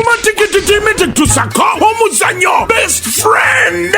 Romantic Entertainment tusako omuzanyo Best Friend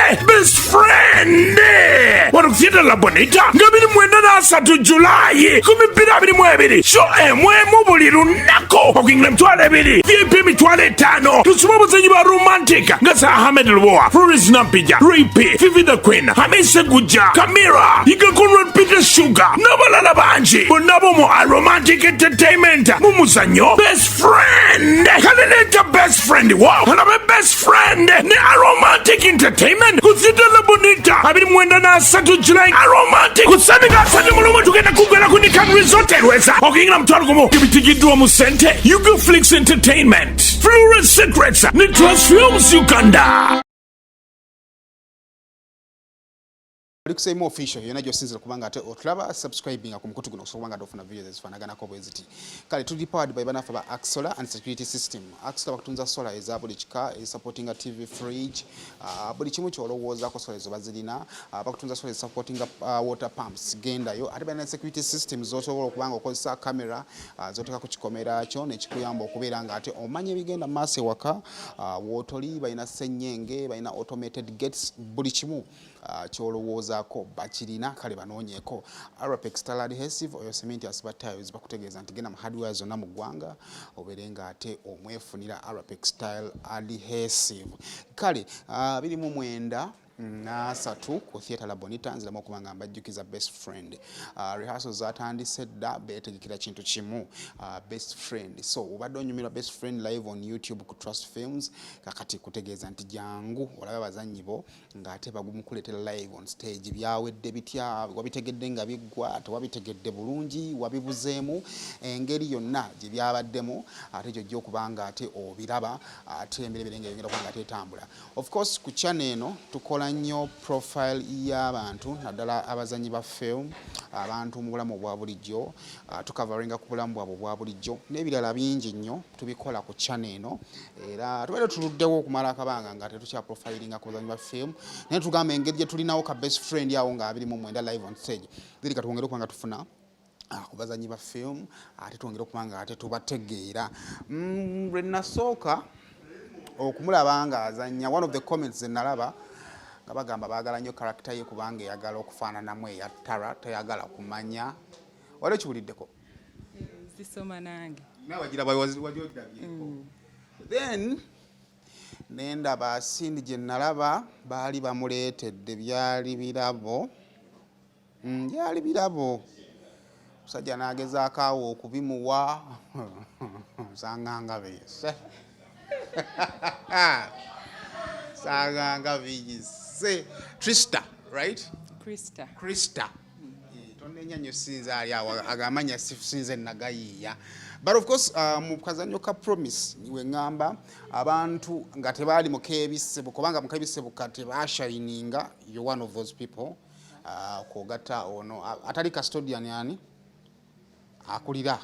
wano kutheater La Bonita nga 29 Julai 2022 show emwemu buli lunaku okuyingira emitwalo 2 VIP emitwalo 5 tusoma obuzanyi bwa Romantic nga sa Ahmed Lwoa, Floris Nampija, Ray P, Vivi the Queen, Hamisa Guja, Kamira, Iga Conrad Peter Sugar n'abalala bangi bonna bo mu Romantic Entertainment mu muzanyo Best Friend. Kaneneta Best Friend wow alabe Best Friend ne Romantic Entertainment ku theater La Bonita 29 July. Romantic kusamiga asante mulungu tugenda kugala ku Nican Resort Rwesa okuyingira mutwalo gumu ebitigiddwa mu sente Yugo Flix Entertainment, Florence Secrets ne Trust Films Uganda. Kusema official yona josinzira kubanga ate otlaba subscribing akumukutu guno kubanga dofuna videos ezifanagana ko bweziti kale tudi powered by banafa ba Axola and security system. Axola bakutunza solar eza buli kika supporting a TV fridge buli kimu kyolowooza ko solar zobazirina bakutunza solar supporting water pumps genda yo ate bana security system zosobola okubanga okozesa camera zoteka ku kikomera kyo ne kikuyamba okubeera nga ate omanye bigenda masse waka wotoli bayina senyenge bayina automated gates buli kimu kyolowooza ko bakirina kale banoonyeko Arapex Style Adhesive oyo cement asiba tiles bakutegeeza nti genda mu hardware zonna mu ggwanga oberenga ate omwefunira Arapex Style Adhesive kale 29 3 ku theater La Bonita nziramu okubanga mbajjukiza Best Friend rehearsals zatandise dda beetegekera kintu kimu Best Friend so obadde onyumirwa Best Friend live on YouTube ku Trust Films kakati kutegeeza nti jangu olabe abazannyi bo ng'ate bagumukuleetera live on stage byawedde bitya wabitegedde nga biggwa tewabitegedde bulungi wabibuzeemu engeri yonna gye byabaddemu ate ekyo jja okubanga ate obiraba ate emberebere ng'eyongera kubanga ate etambula of course ku channel eno tukola nnyo profile y'abantu naddala abazannyi ba film abantu mu bulamu obwa bulijjo tukavaringa ku bulamu bwabwe obwa bulijjo n'ebirala bingi nnyo tubikola ku channel eno era tubeera tuluddewo okumala akabanga nga tetukya profilinga ku bazannyi ba film naye tugamba engeri gye tulinawo ka Best Friend yawo nga 29 live on stage ziri katwongere okubanga tufuna ku bazannyi ba film ate twongere okubanga ate tubategeera lwe nasooka okumulaba nga azannya one of the comments ze nalaba nga bagamba baagala nnyo character ye kubanga eyagala okufaananamu eya Tara tayagala kumanya wali okiwuliddeko zisoma nange nawe wagira wajoddabyeko then nendaba sindi gye nalaba baali bamuleetedde byali birabo musajja n'agezaako awo okubimuwa sanganga beese sanganga biyise Trista right Krista tonenya nnyo sinze ali awo agamanya sinze nagayiiya but of course mu kazannyo ka Promise we ngamba abantu nga tebaali mu kebisebo kubanga mu kebisebo kati bashininga you one of those people kogata ono atali custodian yani akulira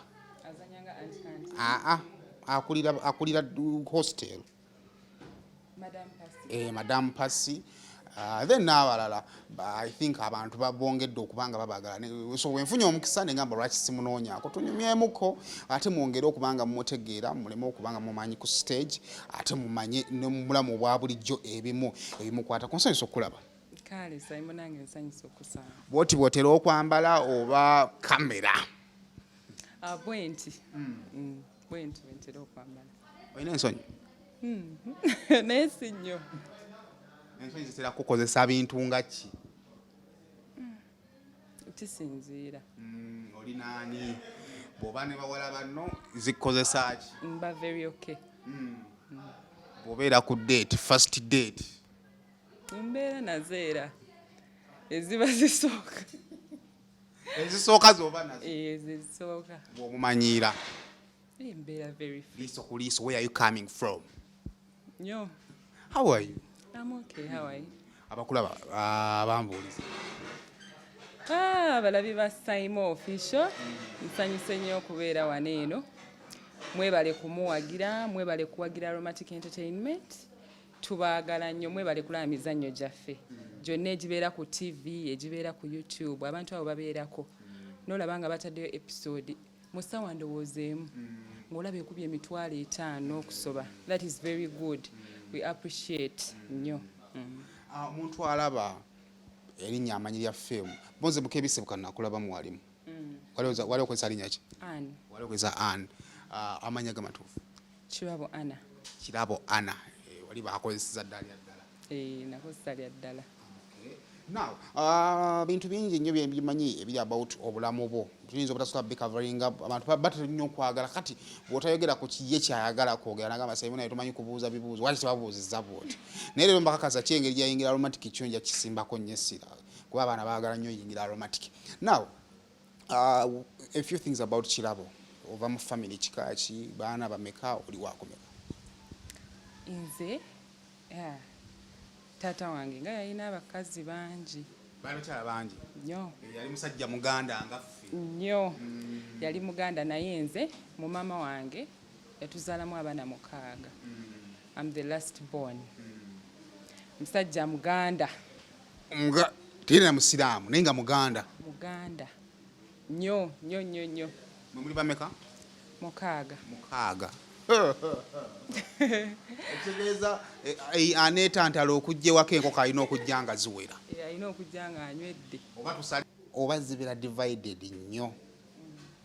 akulira hostel Madam Passy then n'abalala I think abantu babongedde okubanga babagala so wenfunye omukisa ne ngamba lwaki simunoonyaako tunyumyemuko ate mwongere okubanga mumutegeera muleme okubanga mumanyi ku stage ate mumanye ne mu bulamu obwa bulijjo ebimukwata konsanyusa okulaba kale Simon nange nsanyusa okusanga bwoti bwotera okwambala oba kamera bwenti ntera okwambala olina ensonyi naye si nnyo ensonyi zitera kukozesa bintu nga ki kisinziira olinaani bw'oba ne bawala banno zikukozesa ki mba very okay bw'obeera ku date first date mbeera nazeera eziba zisooka ezisooka z'oba nazo ezisooka bw'omumanyiira mbeera very free liiso ku liiso where are you coming from Yo. How are you? I'm okay. How are you? Abakulaba abambuuliza. Balabi ba Simon Official. Nsanyuse nnyo okubeera wano eno. Mwebale kumuwagira, mwebale kuwagira Romantic Entertainment. Tubaagala nnyo, mwebale kulaba mizannyo gyaffe. Gyonna egibeera ku TV, egibeera ku YouTube, abantu abo babeerako. N'olaba nga bataddeyo episode musawa ndowoozeemu ng'olaba ekubye emitwalo 5 okusoba. That is very good. We appreciate nnyo. Omuntu alaba erinnya amanyi lya ffeemu bonze mukebisibuka nakulaba mwalimu wali okozesa linnya ki? Wali okozesa Ann. Amanya gamatuufu Kirabo Anna. Wali bakozesa ddala lya ddala? Nakozesa lya ddala. Now, bintu bingi nnyo byebimanyi ebiri about obulamu bwo tuyinza obutasobola bicoveringa abantu batera nnyo okwagala kati bw'otayogera ku kiye kyayagala kwogera nagamba Simon naye tumanyi kubuuza bibuuzo wali tebabuuzizza bwoti naye leero mbakakaza kyengeri gyayingira aromatic kyo nja kisimbako nnyo essira kuba abaana baagala nnyo yingira aromatic. Now, a few things about Kirabo. Ova mu family kika ki baana bameka oli wakomeka? Nze taata wange nga yalina abakazi bangi. Bakyala bangi nnyo. Yali musajja muganda nga ffe nnyo. Yali muganda naye nze mu maama wange yatuzaalamu abaana 6. I'm the last born. Musajja muganda. Tena musiraamu naye nga muganda. Muganda nnyo nnyo nnyo nnyo. Mwe muli bameka? 6. Ekitegeeza aneetantala okujja ewaka enkoko alina okujja nga ziwera. Alina okujja nga anywedde. Oba zibeera divided nnyo.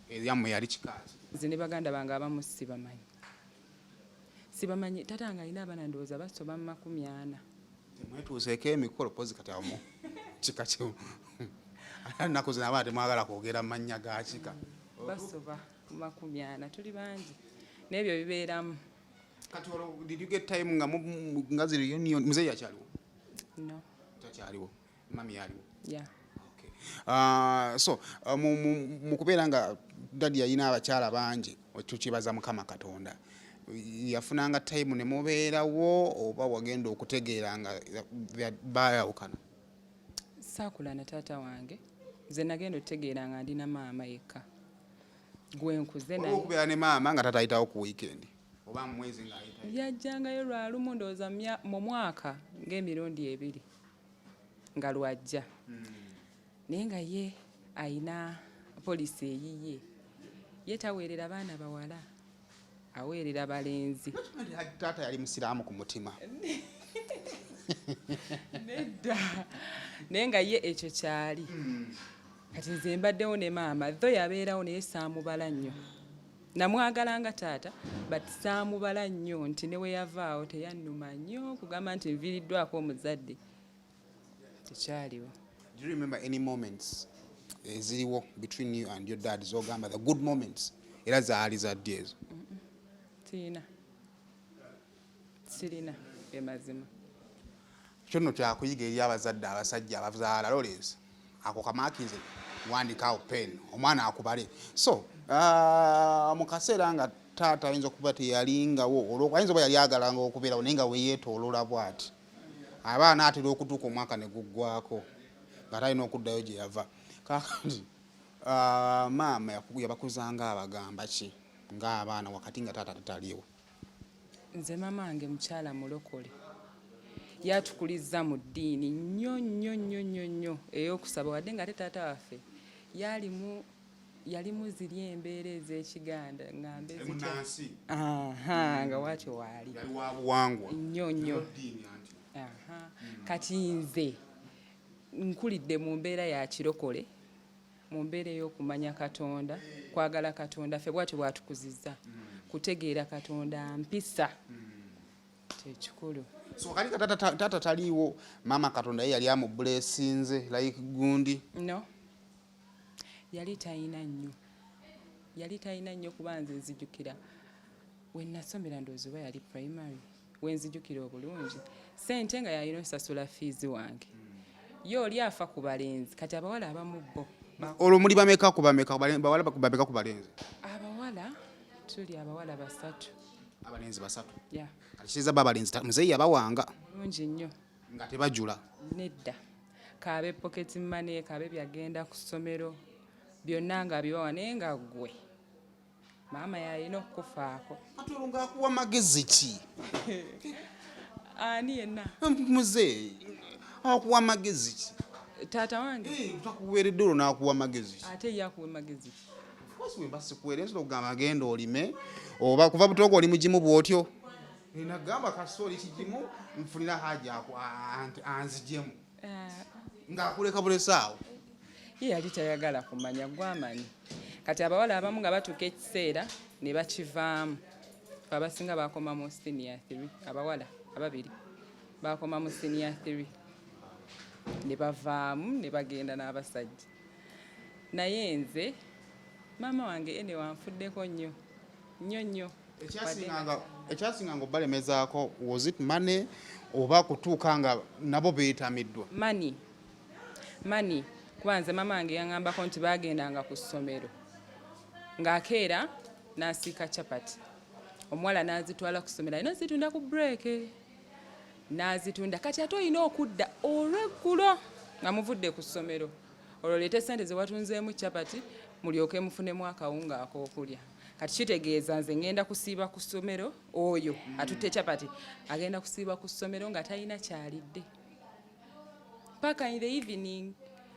Eryammwe yali kikaaki? Nze ne baganda bange abamu sibamanyi. Sibamanyi taata nga alina abaana ndowooza basoba mu 40. Temwetuuseeko emikolo pozi kati awamu kika kyo. Ennaku zino abaana temwagala kwogera mannya ga kika. Basoba mu 40 tuli bangi. N'ebyo bibeeramu. Kati did you get time nga ziri reunion muzeeyi yakyaliwo? No. Takyaliwo. Mami yaliwo? Yeah. Okay. So mu kubeera nga dadi yalina abakyala bangi tukibaza Mukama Katonda. Yafunanga time ne mubeerawo oba wagenda okutegeera nga baayawukana? Saakula na taata wange. Nze nagenda okutegeera nga ndina maama yekka. Gwe nkuze naye. Okubeera ne maama nga tatayitawo ku weekend oba mu mwezi ng'ayitayo? Yajjangayo lwalumu ndowooza mu mwaka ng'emirundi 2 nga lwajja. Naye nga ye ayina poliisi eyiye. Ye taweerera baana bawala. Aweerera balenzi. Taata yali musiraamu ku mutima. Nedda. Naye nga ye ekyo kyali. Kati nze mbaddewo ne maama tho yabeerawo naye saamubala nnyo. Namwagalanga taata but saamubala nnyo nti ne we yavaawo teyannuma nnyo kugamba nti nviiriddwako omuzadde. Tekyaliwo. Do you remember any moments eziriwo between you and your dad z'ogamba the good moments era zaali zaddi ezo? Sirina bemazima. Kyo nno kyakuyiga eri abazadde abasajja abazaala Lawrence ako kamaakinze wandikaawo pen omwana akubale. So mu kaseera nga taata ayinza okuba teyalingawo olwayinza oba yali agalanga okubeerawo naye nga weyeetoolola bw'ati abaana atera okutuuka omwaka ne guggwako nga talina okuddayo gye yava. Kaakati maama yabakuzanga abagamba ki ng'abaana wakati nga taata tataliiwo? Nze maama wange mukyala mulokole. Yatukuliza mu ddiini nnyo nnyo nnyo nnyo nnyo ey'okusaba wadde nga ate taata waffe yalimu ziri embeera ez'Ekiganda ngambe nga waatyo waali nnyo nnyo. Kati nze nkulidde mu mbeera ya kirokole, mu mbeera ey'okumanya Katonda, kwagala Katonda, ffe bwatyo bwatukuzizza, kutegeera Katonda mpisa kyekikulu. So kali taata taliiwo maama Katonda ye yali amubulesinze like gundi? No. Yali talina nnyo kuba nze nzijukira we nasomera ndowooza oba yali primary we nzijukira obulungi ssente nga yalina osasula fees wange. Ye oli afa ku balenzi kati abawala abamu bo. Olwo muli bameka ku bameka bawala bameka ku balenzi? Abawala tuli abawala 3. Abalenzi 3? Yeah. Katikiza babalenzi muzeeyi yabawanga bulungi nnyo nga tebajula? Nedda. Kaabe pocket money, kaabe byagenda ku ssomero byonna nga bibawa naye nga ggwe maama yalina okukufaako. Kati olwo ng'akuwa magezi ki? Ani yenna? Muzeeyi akuwa magezi ki? Taata wange? Takuweeredde olwo n'akuwa magezi ki? Ate ye akuwa magezi ki? course we basi kuwera nsobola okugamba agenda olime oba kuva butoogo oli mugimu bw'otyo nagamba kasooli kigimu nfunira haja anzijemu ng'akuleka bulesaawo ye yali tayagala kumanya gwamanyi kati abawala abamu nga batuuka ekiseera ne bakivaamu abasinga bakoma mu senior 3 abawala ababiri bakoma mu senior 3 ne bavaamu ne bagenda n'abasajja naye nze maama wange ene wanfuddeko nnyo ekyasinga nga obalemezaako was it money oba kutuuka nga nabo beetamiddwa mani kuba nze maama wange yaŋŋambako nti bagendanga ku ssomero ng'akeera n'asiika capati omuwala n'azitwala ku ssomero alina zitunda ku breeke n'azitunda kati ate olina okudda olweggulo nga muvudde ku ssomero olwo leete sente ze watunzeemu capati mulyoke mufunemu akawunga ak'okulya kati kitegeeza nze ngenda kusiiba ku ssomero oyo atutte capati agenda kusiiba ku ssomero nga talina kyalidde paka in the evening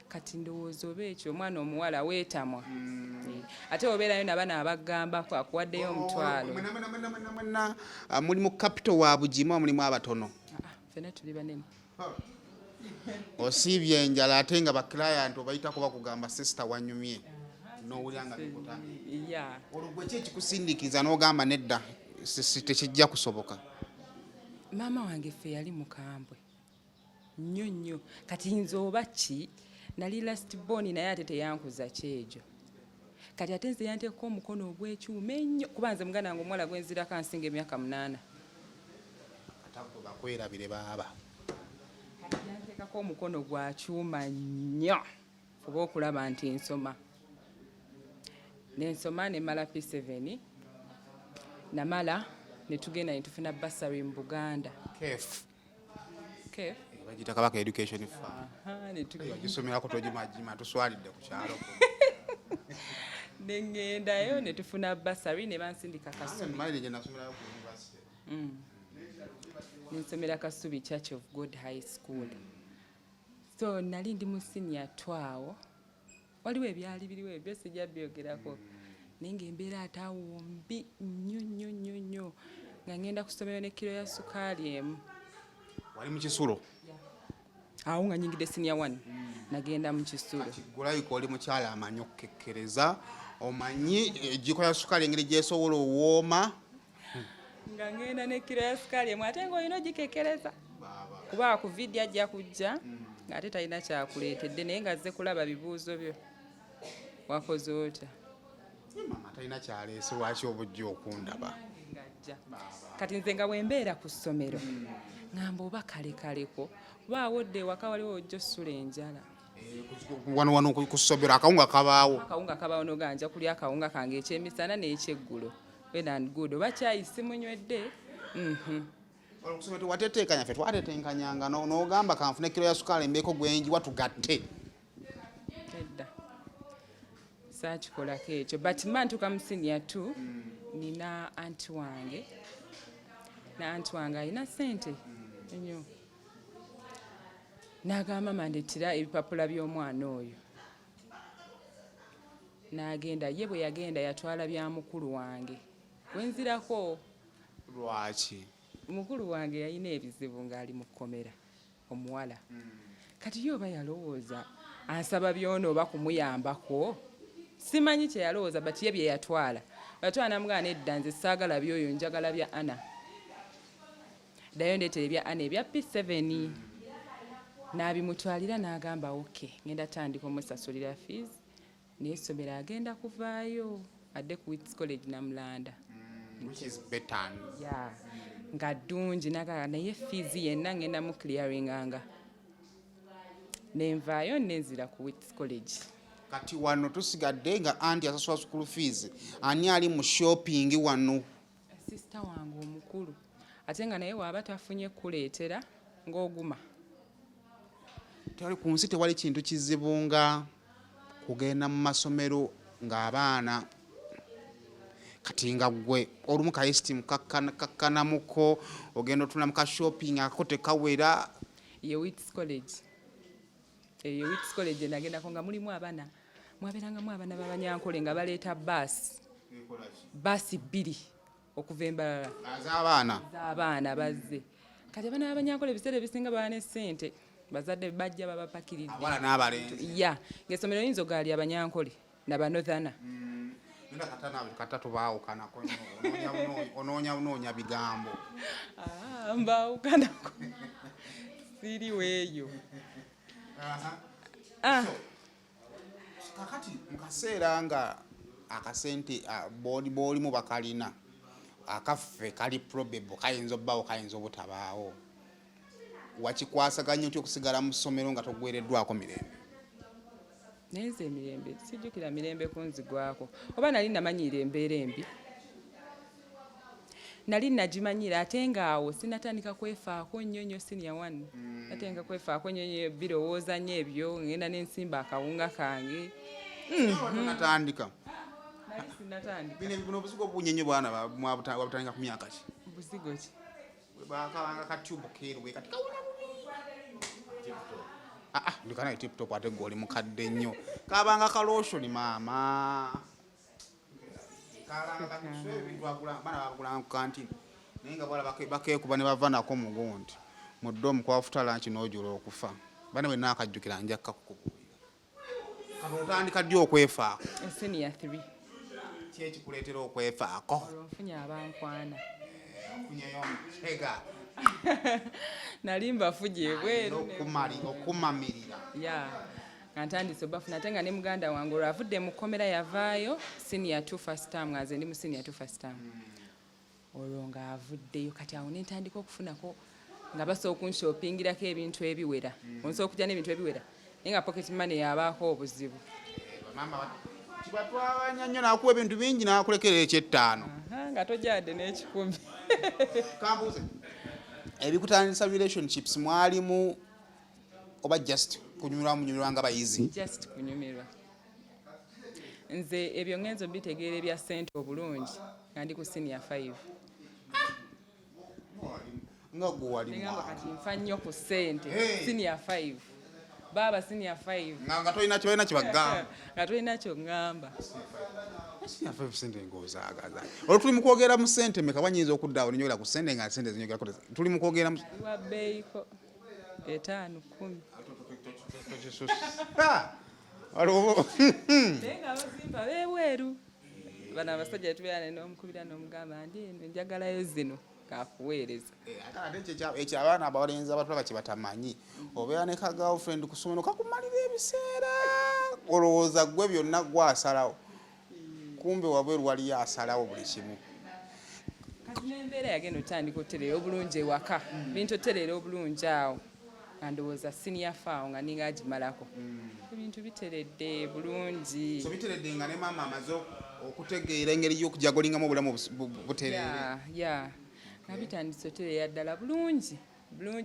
kati ndowooza oba ekyo omwana omuwala weetamwa ate obeerayo nabana abagambako akuwaddeyo omutwalo mulimu capital wa bugimu mulimu abatono fena tuli banene osiibye enjala ate nga baklayant obayitako bakugamba sisita wanyumye n'owulira nga bikutamye olwo gwe ki ekikusindikiza n'ogamba nedda tekijja kusoboka maama wange ffe yali mukambwe nnyo kati nze oba ki nali last born naye ate teyankuza kyejo kati ate nze yanteekako omukono ogw'ekyuma ennyo kuba nze muganda wange omuwala gwenzirako ansinga emyaka 8 bakwerabire baaba yanteekako omukono gwa kyuma nnyo oba okulaba nti nsoma nensoma nemala P7 namala netugenda netufuna basari mu Buganda kef bagita Kabaka Education gisomerako togimajima tuswalidde ku kyalo nengendayo netufuna basari ne bansindika Kasubi nensomera Kasubi Church of God High School so nali ndi mu senior 2 waliwo ebyali biriwo ebyo sijja byogerako naye ng'embeera ataawo mbi nnyo nga ngenda kusomero ne kiro ya sukaali emu wali mu Kisulo awo nga nyingidde senior 1 nagenda mu Kisulo kigulayiko oli mukyala amanyi okukekkereza omanyi ejjiko ya sukaali engeri gyesobola owooma nga ngenda ne kiro ya sukaali emu ate ng'olina ogikekkereza kuba ku vidiyo ajja kujja ng'ate talina kyakuleetedde naye nga azze kulaba bibuuzo byo wakoze otya mama talina kyaleese lwaki obujja okundaba kati nze nga bwembeera ku ssomero ngamba oba kalekaleko oba awodde ewaka waliwo ojja ossula enjala wano ku ssomero akawunga kabaawo noganja kulya akawunga kange ekyemisana n'ekyeggulo well and good oba kyayi simunywedde kusomero wateteekanya ffe twatetenkanyanga n'ogamba kanfune kiro ya sukaali embeeko gwenjiwa tugatte edda saakikolako ekyo but mantuka mu senior 2 nina anti wange alina ssente ennyo n'agamba mandetira ebipapula by'omwana oyo n'agenda ye bwe yagenda yatwala bya mukulu wange wenzirako lwaki mukulu wange yalina ebizibu ng'ali mu kkomera omuwala kati yo oba yalowooza ansaba byona oba kumuyambako simanyi kye yalowooza but ye bye yatwala namugana nedda nze saagala byoyo njagala bya Ana ddayo ndeetere bya Ana ebya P7 n'abimutwalira n'agamba oke ngenda tandika omusasulira fees n'essomero agenda kuvaayo adde ku Wits College Namulanda nga ddungi naye fees yenna ngenda mu clearinganga nenvaayo nenzira ku Wits College kati wano tusigadde nga anti asasula school fees ani ali mu shopping wano sister wange omukulu ate nga naye waaba tafunye kuleetera ng'oguma tewali ku nsi tewali kintu kizibu nga kugenda mu masomero ng'abaana kati nga gwe olumu kaisitimu kakkanamuko ogenda otunda mu kashopping akako tekawera ye Wits College nagenda ko nga mulimu abaana mwabeerangamu abaana b'Abanyankole nga baleeta baasi 2 okuva Embalala z'abaana bazze. Kati abaana b'Abanyankole ebiseera ebisinga baba ne ssente, bazadde bajja babapakiridde ya ng'essomero yinza ogaali Abanyankole n'Abanothana. Kata tubaawukanako onoonya bigambo mbaawukanako siriwo eyo. Kakati mu kaseera nga akasente boolimu bakalina akaffe kali probable kayinza obbaawo kayinza obutabaawo, wakikwasaganya otya okusigala mu ssomero nga togwereddwako mirembe? Neze emirembe sijjukira mirembe kunzigwako, oba nali namanyiira embeera embi, nali nagimanyira ate ngaawo sinatandika kwefaako nnyo senior 1 natandika kwefaako nnyo birowooza nnyo ebyo, ngenda n'ensimba akawunga kange. Natandika Nali sinatandika. Bino obuzigo obunyenye bwana wabutandika ku myaka ki? Buzigo ki? Bakabanga katyubu keeru bwe kati kawuna ndikana TikTok ate goli mukadde nnyo kabanga kaloshoni maama kalanga kuswe bintu bana bagula ku kantini naye nga bwala bakeekuba ne bava nako mu gundi mu ddomu kwafuta lanchi n'ojula okufa bana bwe nakajjukira njakka kukubuulira kano otandika ddi okwefaako? Senior 3. Ki ekikuleetera okwefaako? Olw'onfunye abankwana. Ofunyeyo omukyega nali mbafuje bweru okumamirira nga ntandise obafuna ate nga ne muganda wange olwo avudde mu kkomera yavaayo senior 2 first term nga nze ndi mu senior 2 first term olwo nga avuddeyo kati awo ne ntandika okufunako nga basobola okunshoppingirako ebintu ebiwera onsobola okujja n'ebintu ebiwera naye nga pocket money yabaako obuzibu. kibatwabanya nnyo n'akuwa ebintu bingi n'akulekera eky'ettaano nga tojadde n'ekikumi. Kambuuze ebikutandisa relationships mwalimu oba just kunyumirwa nga bayizi? Just kunyumirwa. Nze ebyo ngenzo mbitegeera ebya ssente obulungi nga ndi ku senior 5. Nga gwe wali ngamba kati nfa nnyo ku ssente senior 5 baba senior 5 nga tolina kibagamba nga tolina kyo ngamba senior 5 ssente ng'ozaagaza olwo tuli mu kwogera mu ssente meka wanyinza okuddaawo ninyogera ku ssente nga ssente zinyogerako tuli mu kwogera wa bbeeyiko 5 10 waliwo naye nga abazimba beeweeru bano abasajja tubeera n'omukubira n'omugamba ndi eno njagalayo zino kakuweereza ekyo abaana abalenzi abatulaba kye batamanyi obeera ne ka girlfriend ku ssomero kakumalira ebiseera olowooza ggwe byonna gwasalawo kumbe wabweru waliyo asalawo buli kimu. kati n'embeera yagenda otandika oterera obulungi ewaka bintu oterera obulungi awo andowooza senior faawo nga ninga agimalako ebintu biteredde bulungi. So biteredde nga ne maama amaze okutegeera engeri y'okujagulingamu obulamu buterere. Nga bitandise oterera ddala bulungi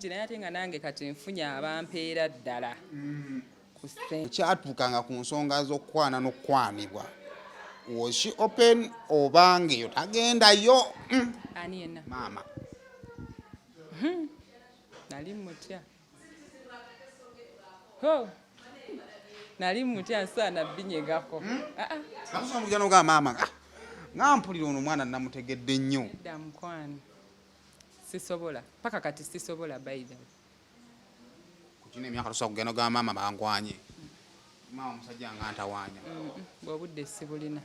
naye ate nga nange kati nfunye abampeera ddala ku ssente. Kyatuukanga ku nsonga z'okukwana n'okukwanibwa. Was she open obange yo tagendayo? Ani yenna? Maama. Nali mutya. Nali mutya sana binyegako. Nakusoma mujja n'ogamba maama nga mpulira ono omwana namutegedde nnyo. Edda mukwano. Sisobola. Paka kati sisobola baida. Kukina emyaka tosobola kugenda ogamba maama bankwanye. Maama omusajja nga ntawaanya. Bw'obudde sibulina.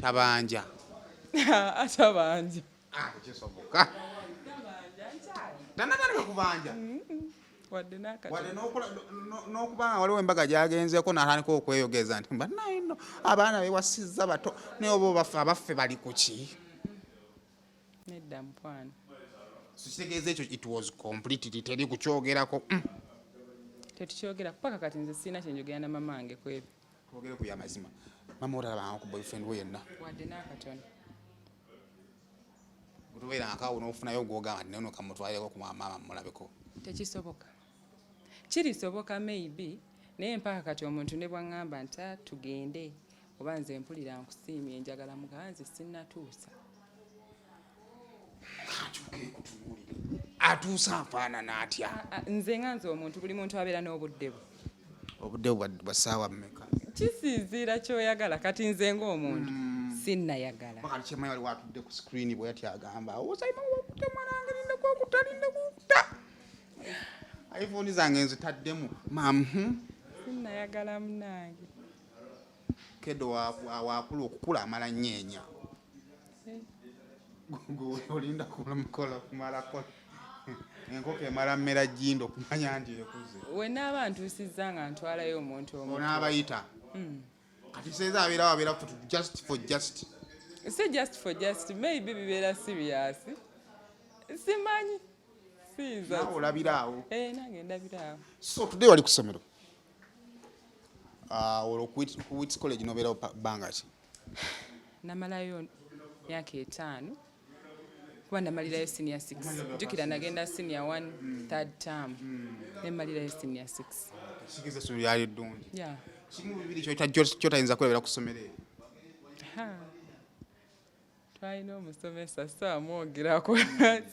Tabanja. Atabanja. Kisoboka. Tanatandika kubanja. Wadde nakati. Wadde n'okubanga waliwo embaga gyagenzeeko n'atandika okweyogeza nti bannayino abaana bewasizza bato naye oba abaffe bali ku ki? Nedda mukwano. So kitegeeza ekyo it was completely teri kukyogerako. Tetukyogera paka kati nze sirina kyenjogera na mama wange ku ebyo. Twogere ku y'amazima. Mama otalabanga ku boyfriend we yenna? Wadde n'akatono. Gutubeera nkaawo n'ofunayo gw'ogamba nti nno kamutwalireko ku maama mulabeko. Tekisoboka. Kirisoboka maybe naye mpaka kati omuntu ne bw'angamba nti tugende oba nze mpulira nkusiimye njagala mugamba nze sinnatuusa. Atuusa afaanana atya? Nze nga nze omuntu buli muntu abeera n'obudde bwe. obudde bwa ssaawa mmeka kisiizira kyoyagala kati nze ng'omuntu sinnayagala bakati kyemanya wali watudde ku screen bwe yati agamba osayima wakuta mwanange lindakukuta iphone zange nzitaddemu sinnayagala munange kedo wakula okukula amala nyeenya olinda kumukola kumala enkoko emala mmera jjindo kumanya nti ekuze we naaba ntuusizza nga ntwalayo omuntu omu onaabayita kati seeza abeera just si just for just maybe bibeera serious simanyi siiza naawe olabiraawo nange ndabiraawo so today wali ku ssomero olwo ku Wits College nobeerawo bbanga ki namalayo myaka 5 kuba namalirayo senior 6 jjukira nagenda senior 1 third term nemalirayo senior 6 sikiza essomero lyali ddungi yeah. kimu bibiri kyotayinza kulabira ku ssomero eryo twalina omusomesa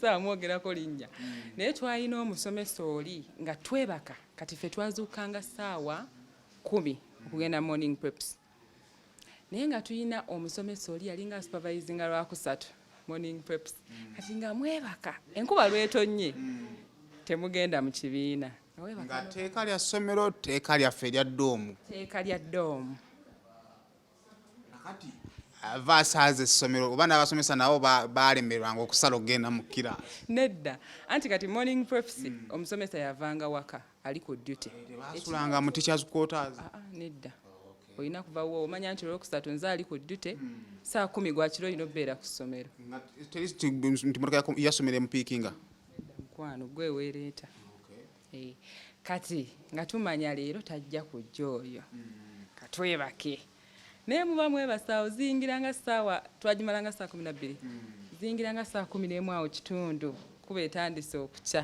saamwogerako linnya naye twalina omusomesa oli nga twebaka kati ffe twazuukanga ssaawa 10 okugenda morning preps naye nga tulina omusomesa oli yalinga supervisinga lwakusatu morning preps kati nga mwebaka enkuba lwetonnye temugenda mu kibiina nga teeka lya ssomero teeka lyaffe erya ddoomu teeka lya ddoomu kati avaasaza essomero oba n'abasomesa nabo baalemerwanga okusala okgenda mu kira nedda anti kati morning preps omusomesa yavanga waka ali ku duty tebasulanga mu teachers quarters nedda olina kuvawo omanya nti olwokusatu nze ali ku duty saa 10 gwakiro olina okubeera ku ssomero nti motoka yasomero emupiikinga mukwano gweweereeta kati nga tumanya leero tajja kujja oyo katwebake naye muba mwebasaawo ziyingiranga ssaawa twagimalanga saa 12 ziyingiranga saa 11 awo kitundu kuba etandise okukya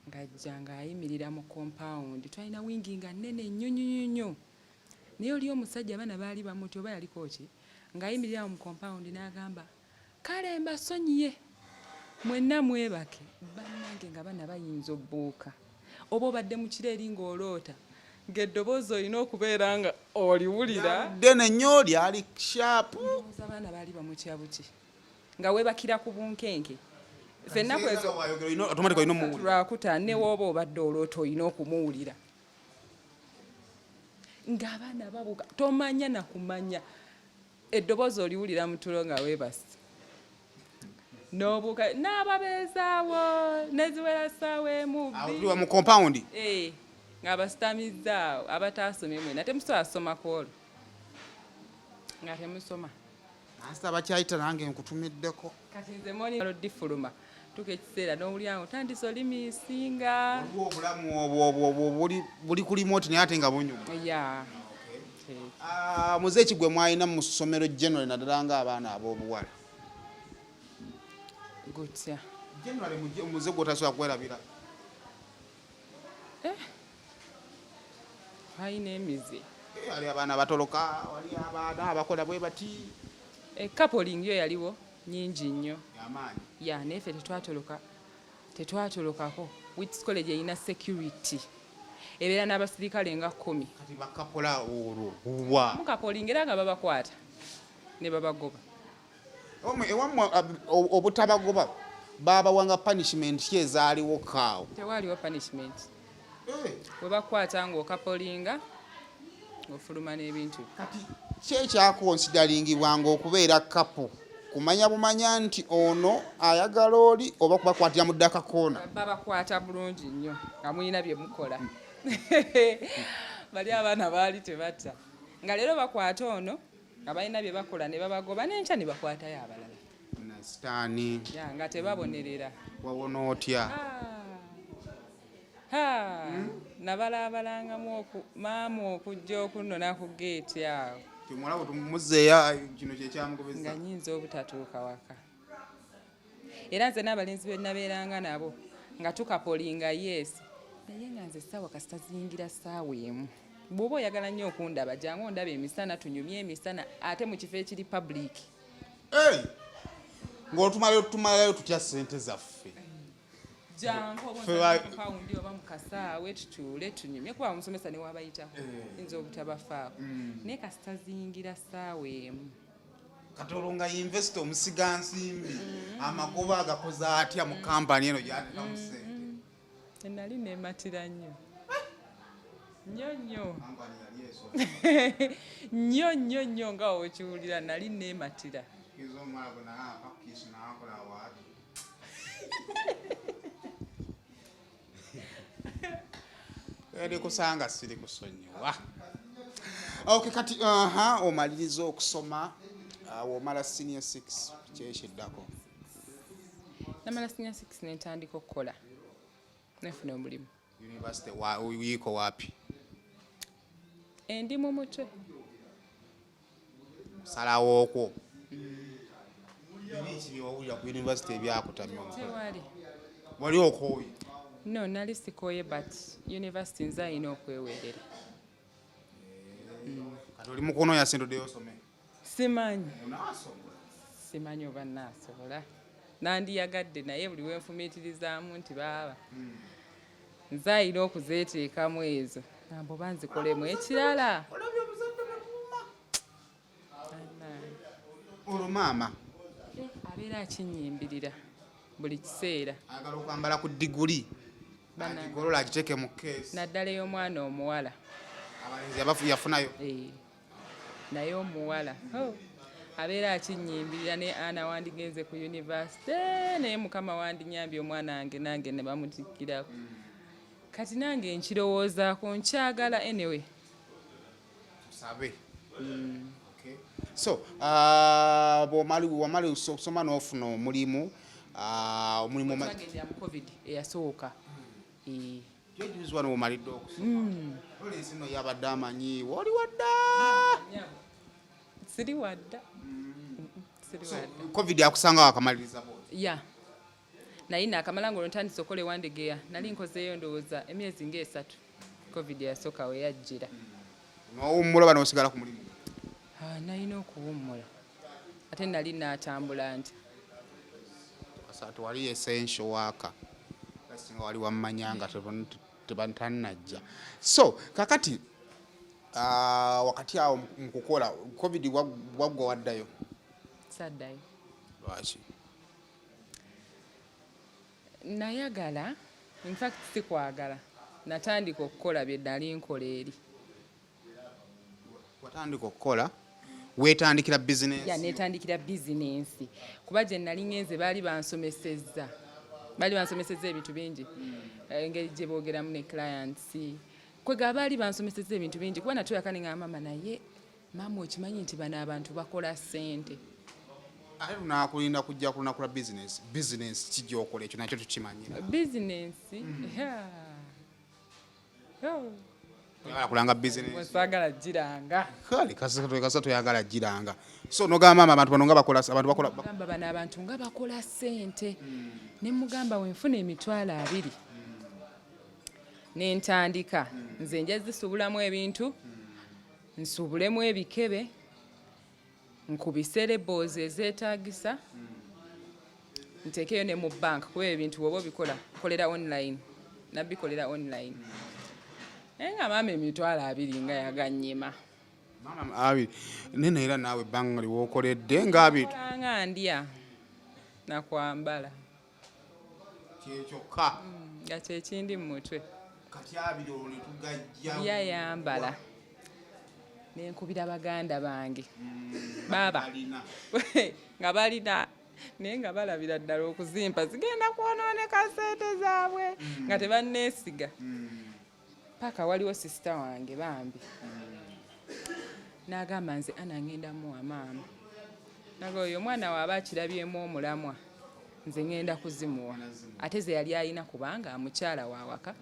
ng'ajja ng'ayimirira mu compound twalina wingi nga nnene nnyonnyonnyo naye oli omusajja abaana baali bamuti oba yaliko ki ng'ayimirira mu compound n'agamba kale mbasonyiye mwenna mwebake bannange nga baana bayinza obbuuka oba obadde mu kiro eri ng'oloota ng'eddoboozi olina okubeera nga oliwulira ddene nnyo lyali shaapu abaana baali bamutya buki nga weebakira ku bunkenke fennaku ezo lwakuta ne wooba obadde oloota olina okumuwulira ng'abaana babuuka tomanya nakumanya eddoboozi oliwulira mu tulo nga weebasi n'obuuka n'ababeezaawo neziwera ssaawa emu tuliwa mu compound ng'abasitamizza abataasomye mwena temusobola asoma ku olwo nga temusoma ansi abakyayita nange nkutumiddeko kati nze monidifuluma tuka ekiseera n'owulira nga otandise olimiisinga obulamu obwo buli ku limoti naye ate nga bunyuma ya muzeeki gwe mwalina mu ssomero general naddala ng'abaana ab'obuwala gutya general muze gwotasobola kwerabira alina emize ali abaana batoloka wali abaana abakola bwe bati capoling yo yaliwo nyingi nnyo amaanyi ya naye ffe tetwatolokako Wits College erina security ebeera n'abasirikale nga 10 kati bakapola olwo wa mukapoling era nga babakwata ne babagoba ewammwe obutabagoba babawanga punishment ki ezaaliwo kaawo tewaliwo punishment we bakwata ng'okapolinga ng'ofuluma n'ebintu kati ki ekyakonsidaringibwanga okubeera kapo kumanya bumanya nti ono ayagala oli oba kubakwatira mu ddaka koona babakwata bulungi nnyo nga mulina bye mukola bali abaana baali tebatta nga leero bakwata ono nga balina bye bakola ne babagoba n'enkya ne bakwatayo abalala nasitaani nga tebabonerera wawona otya nabalaabalangamu maama okujja okunona ku geeti awo kimulabo tumuzeeya kino kyekyamugobeza nga nyinza obutatuuka waka era nze n'abalenzi be nabeeranga nabo nga tukapolinga yes naye nga nze essaawa kasita ziyingira ssaawa emu bw'oba oyagala nnyo okundaba jangu ondaba emisana tunyumye emisana ate mu kifo ekiri public ng'otumalayo tutya ssente zaffe jangu obawundi oba mukasaawe tutuule tunyumye kuba omusomesa ne wabayitako yinza obutabafaako naye kasita zingira ssaawa emu katolo nga investor omusiga nsimbi amagoba agakoze atya mu kampani eno gyatekamu ssente nali nematira nnyo nnyo nga okiwulira nali nematira eri kusanga siri kusonyiwa. Okay, kati omaliriza okusoma womala senior 6 kyekyeddako? Namala senior 6 nentandika okukola nefuna omulimu. University uyiko wapi? Ndi mu mutwe. Salawo okwo. Biki byowulira ku university ebyakutamya omukola? Tewali. Wali okooye? No, nali sikoye but university nza ina okweweerera. Kati oli mukono ya sendo de osome? Simanyi. Unaasobola? Simanyi oba naasobola. Nandiyagadde naye buli wenfumiitirizaamu nti baaba. Nza ina okuzeeteekamu ezo. Nambo banzikolemu ekirala. Olabye omuzadde bwebuuma? Olwo maama? Abeera akinyimbirira buli kiseera. Agala okwambala ku diguli. Agigolola agiteeke mu keesi. Naddala ey'omwana omuwala. Abalenzi yafunayo? Naye omuwala abeera akinyimbirira ne ana wandigenze ku university naye mukama wandinyambye omwana wange nange ne bamutikkirako. Kati nange nkirowoozaako nkyagala anyway. Tusabe. Okay. So, wamali okusoma n'ofuna omulimu omulimu twagendera mu covid eyasooka. Jejuzi wano womalidde okusoma. Poliisi no yabadde amanyi wali wadda. Siri wadda. Covid yakusanga wakamaliriza bodi? Ya. Naye nakamala ng'olwo ntandise okukola ewandegeya nali nkozeeyo ndowooza emyezi nga 3 covid yasooka we yajjira. N'owummula oba n'osigala ku mulimu? Nalina okuwummula ate nali naatambula nti kasati wali essential worker singa wali wammanya nga tebantannajja. So kakati wakati awo mukukola covid waggwa waddayo? Saddayo. Lwaki? Nayagala, in fact sikwagala, natandika okukola bye nnali nkola eri. Watandika okukola? Weetandikira bizinensi? Ya, neetandikira bizinensi. Kuba gye nnali ngenze baali bansomesezza ebintu bingi. Engeri gye boogeramu ne clients. Kwega baali bansomesezza ebintu bingi kuba natuyaka ne ngamba mama naye maama okimanyi nti bano abantu bakola ssente. Ate lunakulinda kujja ku lunaku lwa bizinensi kijookola ekyo nakyo tukimanyira. Bizinensi? Oyagala kulanga bizinensi? Wesagala giranga. Kale kasa toyagala giranga. So nogamba abantu bano nga bakola gamba bano abantu nga bakola ssente. Ne mugamba wenfuna $200. Ne ntandika nze nja zisubulamu ebintu nsubulemu ebikebe nkubise labels ezeetaagisa nteekeyo ne mu bank kuba ebintu bwoba obikola kolera online nabikolera online naye nga maama $20 nga yaganyima. Maama 2 nene era naawe ebbanga liwookoledde nga 2 nga ndya nakwambala kyekyokka nga kyekindi mu mutwe kati 2 olwo ne tugajja yayambala nenkubira baganda bange baba nga balina naye nga balabira ddala okuzimpa zigenda kwonooneka ssente zaabwe nga tebanneesiga. Paka waliwo sisita wange bambi n'agamba nze ana ngenda muwa maama naga oyo omwana waaba akirabyemu omulamwa nze ngenda kuzimuwa ate ze yali ayina kubanga amukyala wawaka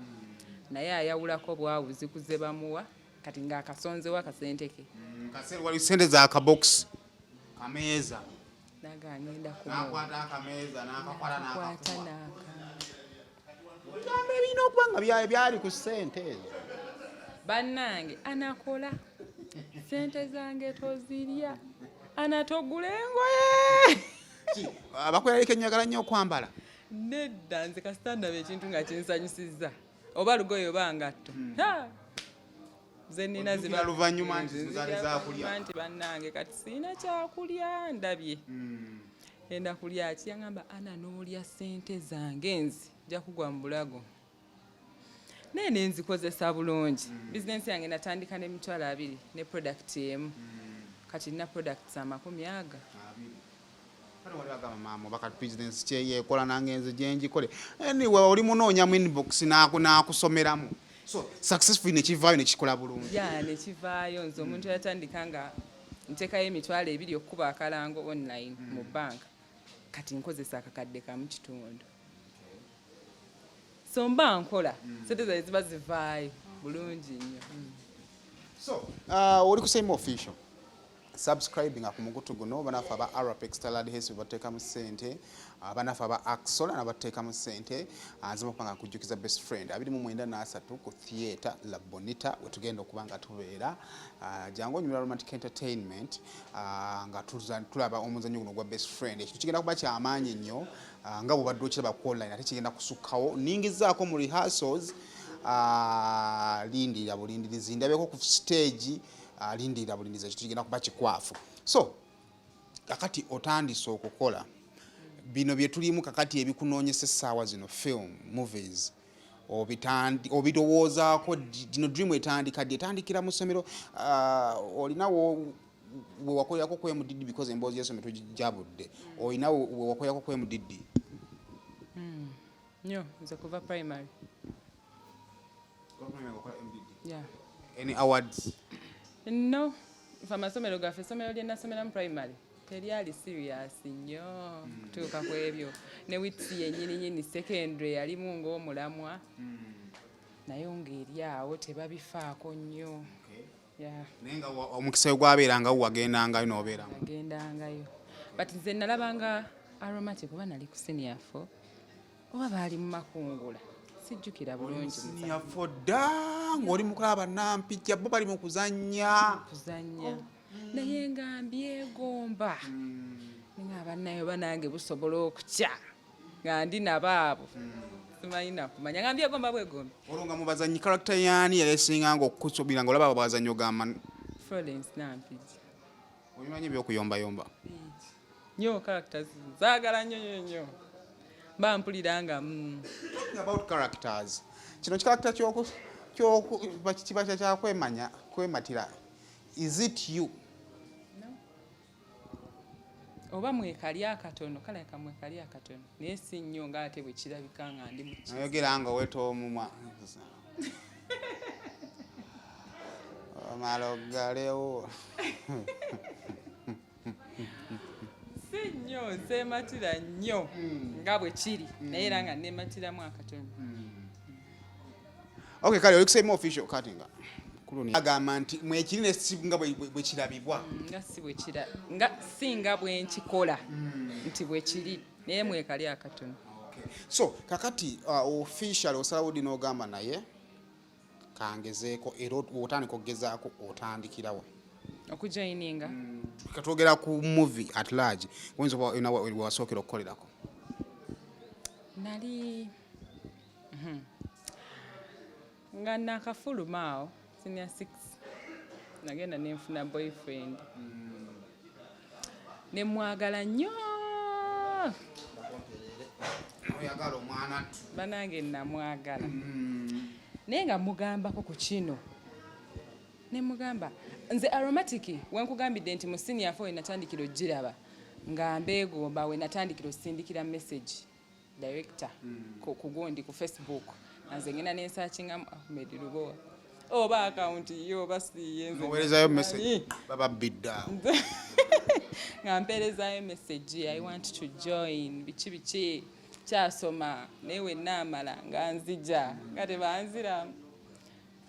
naye ayawulako bwawuzi kuze bamuwa kati ng'akasonzewo akasente ke. Kaseera wali ssente za kabox kameeza naga ngenda kumuwa n'akwata akameeza n'akakwala n'akakuwa. Kwata ebirina okuba nga byali ku ssente ezo. Bannange anakola ssente zange tozirya anatogula engoye. Abakweralika ennyagala nnyo okwambala? nedda nze kasita ndaba ekintu nga kinsanyusizza oba lugoye oba ngatto ze nnina luvannyuma nti zaali zakulya nti bannange kati siina kyakulya ndabye enda kulya ki yaŋŋamba ana n'olya ssente zange nzi nja kugwa mu bulago naye ne nzikozesa bulungi bizinensi yange natandika n'emitwalo 2 ne product emu kati nina products 50 kale wali agamba maama oba kati bizinensi kyeyeekola nangenze gyenjikole anyway oli munoonya mu inbox naakusomeramu so successfully nekivaayo nekikola bulungi ya nekivaayo nze omuntu yatandika nga nteekayo emitwalo 2 okukuba akalango online mu banka kati nkozesa akakadde kamu kitundu so mba nkola sente zaye ziba zivaayo bulungi nnyo so oli ku Same Official subscribing ku mukutu guno banafe aba Arapex Talad Hesi bateekamu ssente banafe aba Axola nabateekamu ssente nzima okubanga kujjukiza best friend 29 ku theatre La Bonita wetugenda okuba nga tubeera jangu onyumira romantic entertainment nga tulaba omuzannyo guno gwa best friend ekintu kigenda kuba kyamaanyi nnyo nga bwobadde okiraba ku online ate kigenda kusukkawo ningizaako mu rehearsals lindirira bulindirizi ndabyeko ku stage lindirira bulindiriza ekintu kigenda kuba kikwafu so kakati otandise okukola bino bye tulimu kakati ebikunoonyesa essaawa zino film movies obirowoozaako gino dream etandikira mu ssomero olinawo we wakolerako kwemudiddi because emboozi y'essomero tugijabudde olinawo we wakolerako kwemudiddi nnyo nze kuva primary yeah. Any awards? No, nfa amasomero gaffe essomero lye nasomeramu primary teryali serious nnyo kutuuka ku ebyo ne witsi yennyini secondary yalimu ng'omulamwa naye ng'eri awo tebabifaako nnyo naye nga omukisa gwabeerangawo wagendangayo n'obeeramu agendangayo but nze nalabanga aromatic kuba nali ku senior 4 oba baali mu makungula sijjukira bulungi senior 4 dda ng'oli mukulaba nampijja bo bali mu kuzannya naye nga mbyegomba nga bannayo banange busobola okutya nga ndi nabaabo simanyi nakumanya nga mbyegomba bwegomba olwo nga mubazanyi character yaani yali esinganga okukusobira nga olaba bazanyi ogamba Florence Nampijja obimanyi ebyokuyombayomba nnyo characters zaagala nnyo mba mpulira nga about characters kino character kiba kyakwematira is it you oba mwekali akatono kaleka mwekali akatono naye si nnyo ng'ate bwe kirabika nga ndi muki ayogera nga weta omumwa amalogalewo si nnyo nseematira nnyo nga bwe kiri naye era nga neematiramu akatono okay kale oli ku Same Official kati nga agamba nti mwekiri nga bwe kirabibwa nga singa bwe nkikola nti bwe kiri naye mwekali akatono so kakati official osalawo ddi n'ogamba naye kangezeeko era otandika okugezaako otandikirawo okujoininga katwogera ku movie at large oyinza wasookera okukolerako nali nga nakafulumaawo senior 6 nagenda nenfuna boyfriend nemwagala nnyo oyagala omwana banange namwagala naye nga mugambako ku kino nemugamba nze aromatic wenkugambidde nti mu senior 4 natandikira ogiraba nga mbeegomba we natandikira osindikira message director ku gundi ku Facebook nze ngenda nensakingamu Ahmed Lubowa oba akaunti yo basiyenze owerezayo message baba bidda nga mperezayo message I want to join bichi kyasoma newe namala nga nzija nga tebanzira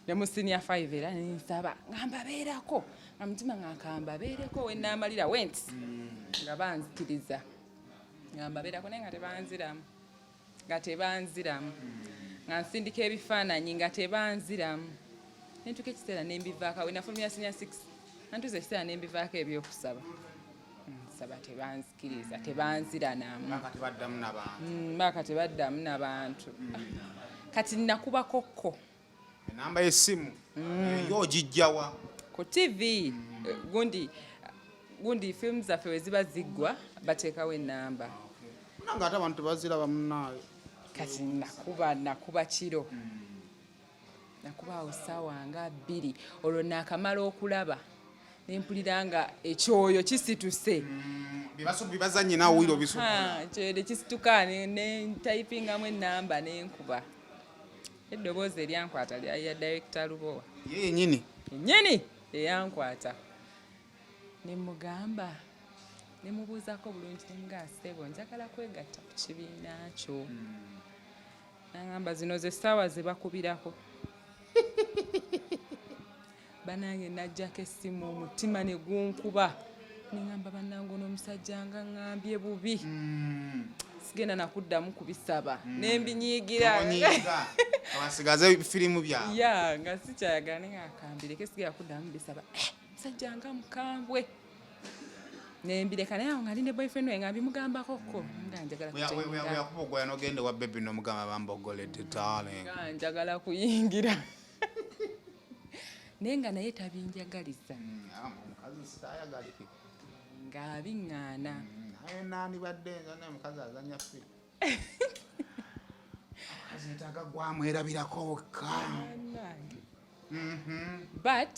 ne mu senior 5 era nsaba ngamba beerako amutima ngakamba beereko we namalira went nga banzikiriza ngamba beerako nenga tebanziramu nga tebanziramu nga nsindika ebifaananyi nga tebanziramu nentuka ekiseera nembivaako we nafulumya senior 6 nantuza ekiseera nembivaako ebyokusaba bansaba tebanzikiriza tebanziranamu Kati baddamu n'abantu. Maka tebaddamu n'abantu kati nakubakokko Enamba y'essimu yo ogijjawa ku TV gundi filmu zaffe we ziba ziggwa bateekawo ennamba nanga ate abantu tebaziraba munnaayo kati nakuba kiro nakuba awo ssaawa nga 2 olwo naakamala okulaba nempulira nga ekyoyo kisituse bibazanye naawe wiro bisukula ekyoyo kisituka nentayipingamu ennamba nenkuba eddoboozi eryankwata lya director Lubowa ye yennyini eyankwata nemugamba nemubuuzako bulungi nemugaasebo njagala kwegatta ku kibiina kyo nagamba zino ze ssaawa ze bakubirako banange najjako essimu omutima ne gunkuba nengamba bannange n'omusajja nga ŋŋambye bubi sigenda nakuddamu kubisaba nembinyiigira abasigaze firimu byawe ya nga sikyayagala nengaakambireke sigenda kuddamu bisaba musajja nga mukambwe nembireka naye awo nga line boyfriend we nga mbimugambakoko nga njagala kubogoya nogende wa bebi nomugamba bambogoledde darling nga njagala kuyingira naye nga naye tabinjagaliza omukazi sitayagaliki ng'abiŋŋaana naye naani badde nzane omukazi azanya firi omukazi netaaga gwamwerabirako wokka but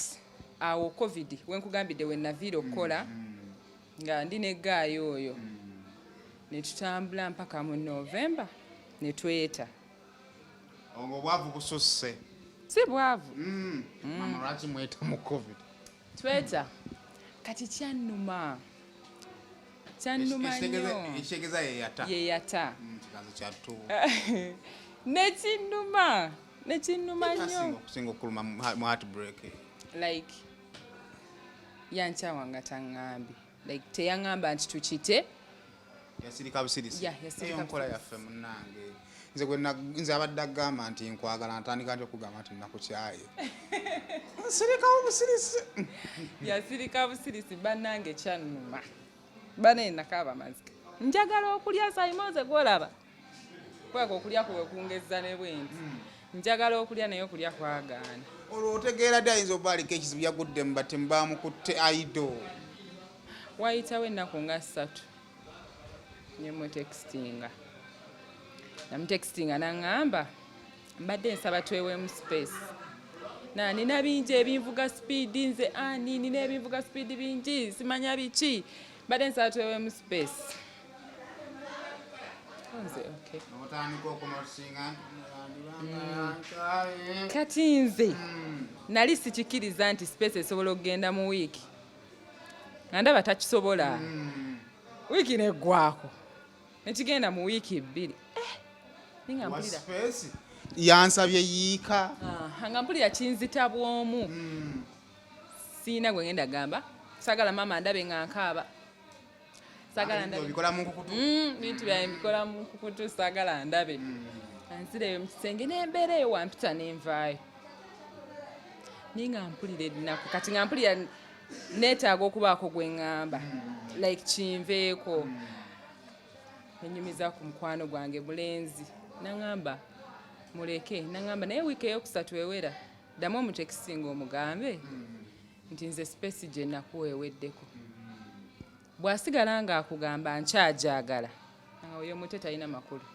awo covid wenkugambidde wenaviira okukola nga ndi neggaayo oyo netutambula mpaka mu November netweta ongo bwavu bususse si bwavu mama lwaki mweta mu covid tweta kati kyannuma nnyo ekitegeeza yeyata kikazo kyattu nekinnuma nnyo okusinga okuluma mu heartbreak like yankyawa nga taŋŋambi like teyaŋŋamba nti tukite yasirika busirisi yasirika nkola yaffe munnange nze abadde agamba nti nkwagala ntandika nti okugamba nti nakukyaye nsirikawo busirisi yasirika busirisi bannange kyannuma bane nakaaba mazika njagala okulya saimoze gwolaba kweka okulya kuwe kungeza ne bwendi njagala okulya naye okulya kwagaana olwo otegeera ddi ayinza oba aliko ekizibu yagudde mu batemu bamukutte aido wayitawo ennaku nga 3 namutextinga naŋŋamba mbadde nsaba twewemu space nina bingi ebinvuga sipiidi nze ani nina ebinvuga sipiidi bingi simanya biki mbadde nsaba twewemu space nze okay kati nze nali sikikiriza nti space esobola okugenda mu wiiki nga ndaba takisobola wiiki neggwako nekigenda mu wiiki 2 ninga mpulira yansabye yiika nga mpulira kinzita bwomu siina gwe ngenda gamba sagala mama ndabe nga nkaaba sagala ndabe bintu byange mbikola mu nkukutu sagala ndabe anzireyo mu kisenge n'embeera eyo wampita nenvaayo ninga mpulira ennaku kati nga mpulira neetaaga okubaako gwe ŋŋamba like kinveeko nenyumiza ku mukwano gwange mulenzi naŋŋamba muleke naŋŋamba naye wiiki eyokusatu ewera ddamu omutekisinga omugambe nti nze space gye nakuwa eweddeko bw'asigala ng'akugamba nkyajagala nga oyo mute talina makulu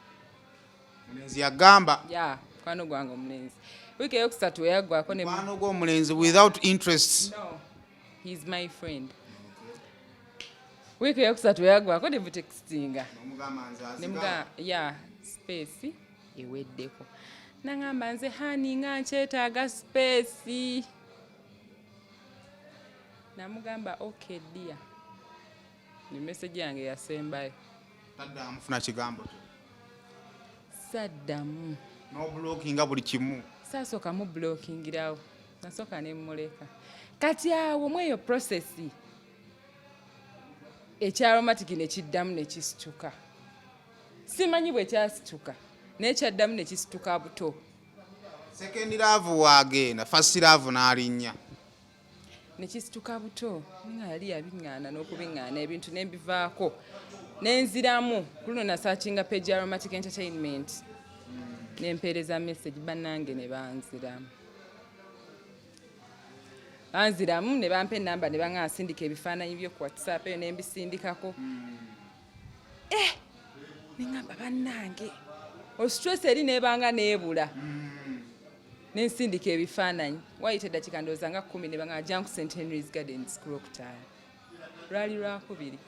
omulenzi yagamba ya mukwano gwange omulenzi wiiki eyokusatu eyaggwako mukwano gw'omulenzi without interest no he's my friend wiiki eyokusatu eyaggwako nemutekisinga ya space eweddeko naŋŋamba nze hani nga nkyetaaga space namugamba okay dear ne message yange yasembayo taddamu mufuna kigambo saddamu n'obulokinga buli kimu saasooka mu blokingirawo nasooka ne mmuleka kati awo mu eyo processi ekyaromatiki ne kiddamu ne kisituka simanyi bwe kyasituka naye kyaddamu ne kisituka buto second love waagenda first love n'alinnya nekisituka buto nga yali yabiŋŋaana n'okubiŋŋaana ebintu nembivaako nenziramu kuno nasakinga page ya Aromatic Entertainment nempeereza message bannange ne banziramu ne bampa enamba ne baŋŋa asindika ebifaananyi byo ku WhatsApp eyo nembisindikako neŋŋamba bannange ostress eri nebanga neebula nensindika ebifaananyi wayita eddakiika ndowooza nga 10 ne baŋŋa Janku St Henry's Gardens Crooktown lwali lwakubiri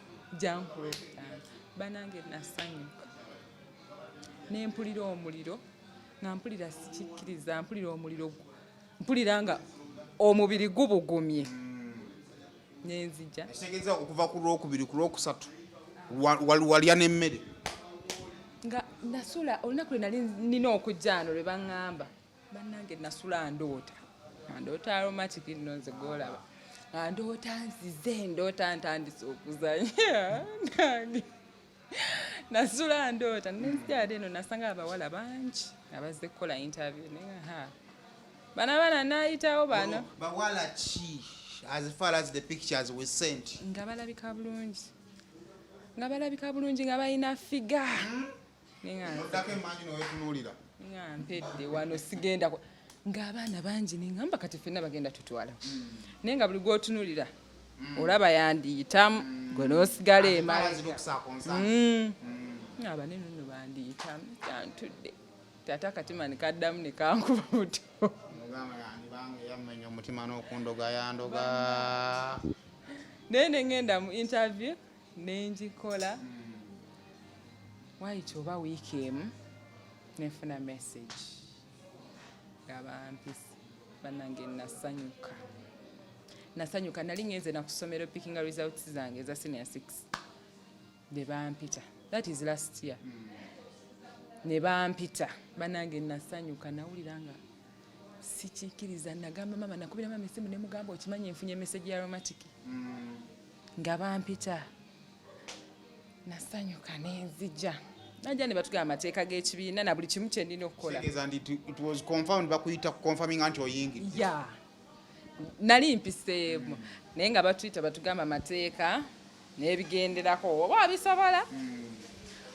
Janku Crooktown bannange nasanyuka nempulira omuliro nga mpulira sikikkiriza mpulira omuliro mpulira nga omubiri gubugumye nenzija kitegeeza okuva ku lwokubiri ku lwokusatu walya n'emmere nga nasula olunaku lwe nali nina okujjaano lwe baŋŋamba bannange nasula ndoota Aromatic nno nze golaba ndoota nzize ndoota ntandise okuzanya nasula ndoota nenzijade eno nasanga abawala bangi abazze kukola interview nenga bana nayitawo bano bawala ki as far as the pictures we sent nga balabika bulungi nga balina figa oddako emanji nowetunuulira nga mpedde wano sigenda ng'abaana bangi neŋŋamba kati ffenna bagenda tutwala naye nga buli gwotunuulira olaba yandiyitamu gwe n'osigala abanene nno bandiyitamu kyantudde taata akatima ne kaddamu ne kankuba buto yamenya omutima n'okundoga yandoga naye ne ŋŋenda mu interview nenjikola wayita oba wiiki emu nenfuna message gabampisi bannange nasanyuka nali ngenze nakusomero picking results zange eza senior 6 ne bampita that is last year ne bampita bannange nasanyuka nawulira nga sikikkiriza nagamba mama nakubira mama esimu ne mugamba okimanyi enfunye message ya Aromatic nga bampita nasanyuka nenzija najja ne batugamba amateeka g'ekibiina na buli kimu kye ndina okukola it was confirmed bakuyita confirming anti oyingidde nali mpiseemu naye nga batuyita batugamba amateeka n'ebigenderako oba wabisobola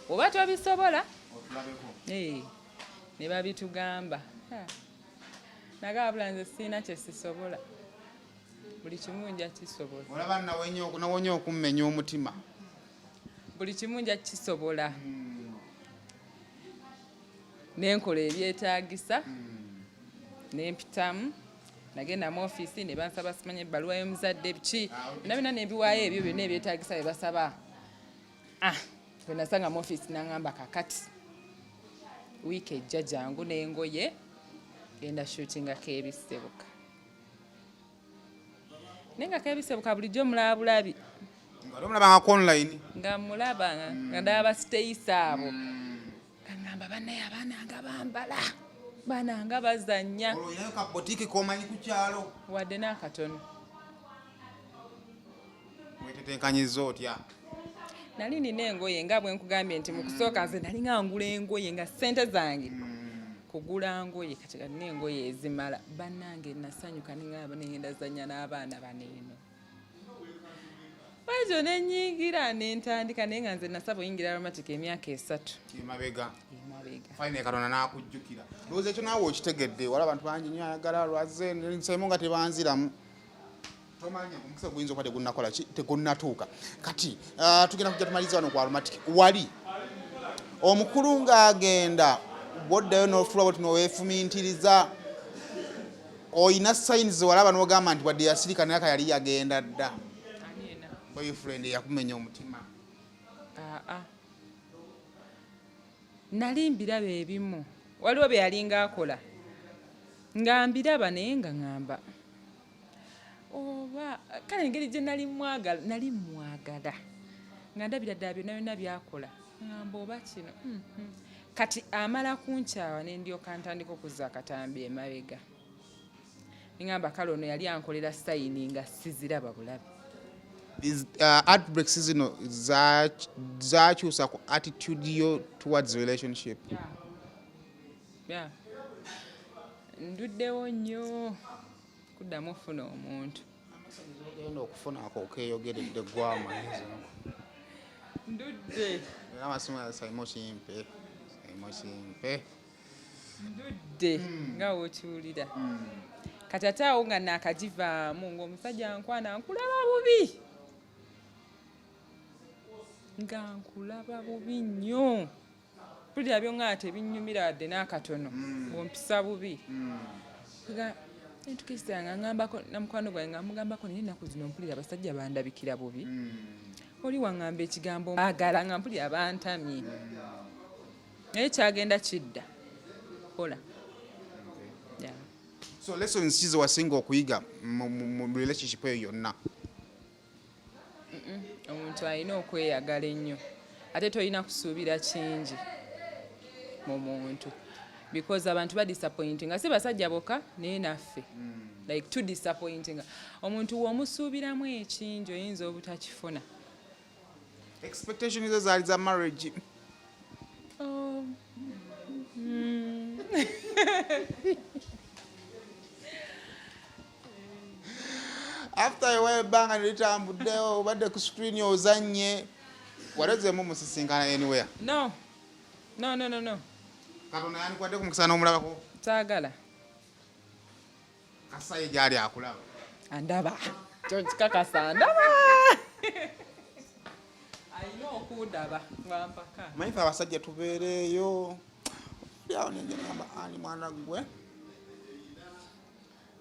oba tobisobola ne babitugamba nagabula nze sirina kye sisobola buli kimu nja kisobola olaba nawonya okummenya omutima buli kimu nja kisobola nenkola ebyetaagisa nempitamu nagenda mu ofiisi ne bansaba simanye ebbaluwa y'omuzadde biki bina nembiwaayo ebyo byonna ebyetaagisa bye basaba bwe nasanga mu ofiisi naŋŋamba kakati wiiki ejja jangu n'engoye genda shootingako ebisebuka naye nga kebisebuka bulijjo mulaba bulabi omulabangako online nga mulaba nga ndaba basiteyisi abo kaŋŋamba bannaye abaana nga bambala baana nga bazannya olinayo ka boutique komanyi ku kyalo wadde n'akatono wetetenkanyiza otya nali nina engoye nga bwe nkugambye nti mu kusooka nze nali nga ngula engoye nga ssente zange kugula ngoye kati nina engoye ezimala bannange nasanyuka nengamba nengenda zanya n'abaana baneeno bajo nenyingira nentandika naye nga nze nasaba oyingira Aromatic emyaka 3 emabega fine Katonda n'akujjukira ndowooza ekyo naawe okitegedde wala abantu bangi nnyo ayagala lwazze nsemu nga tebanziramu tomanya omukisa guyinza okuba tegunnakola tegunnatuuka kati tugenda kujja tumaliriza wano ku Aromatic wali omukulu ng'agenda bwoddayo n'ofuula bwoti noweefumintiriza oyina sayinizi walaba n'ogamba nti wadde yasirika naye aka yali yagenda dda boyfriend yakumenya omutima nali mbiraba ebimu waliwo bye yalinga akola nga mbiraba naye nga ŋŋamba oba kale engeri gye nali mwagala nga ndabira ddala byonna byonna byakola ŋŋamba oba kino kati amala kunkyawa ne ndyoka ntandika okuzza akatambi emabega neŋŋamba kale ono yali ankolera sayini nga siziraba bulabi outbreak season zakyusa ku attitude yo towards relationship nduddewo nnyo kuddamu ofuna omuntu ogenda okufunako okeeyogeredde gw'amaizi ndudde era amasimu Saimo Kimpe ndudde nga wokiwulira kati ate awo nga naakagivaamu ng'omusajja nkwana nkulaba bubi nga nkulaba bubi nnyo pulira byonga tebinnyumira wadde n'akatono ng'ompisa bubi nga entukisanga ngambako namukwano gwange nga mugambako naye ennaku zino mpulira abasajja bandabikira bubi oli waŋŋamba ekigambo agala nga mpulira bantamye naye kyagenda kidda kola so lessons kize wasinga okuyiga mu relationship eyo yonna omuntu alina okweyagala ennyo ate tolina kusuubira kingi mu muntu because abantu badisappointing nga si basajja bokka naye naffe like too disappointing omuntu womusuubiramu ekingi oyinza obutakifuna expectation zo zaali za marriage after a while banga nilitambuddewo obadde ku screen ozanye walezemu musisinkana anywhere no katonda yandikwadde ku mukisa n'omulabako saagala kasaye gyali akulaba andaba kyokikakasa ndaba alina okundaba ngampaka manyife abasajja tubeereeyo lyawo nenjegamba ani mwana gwe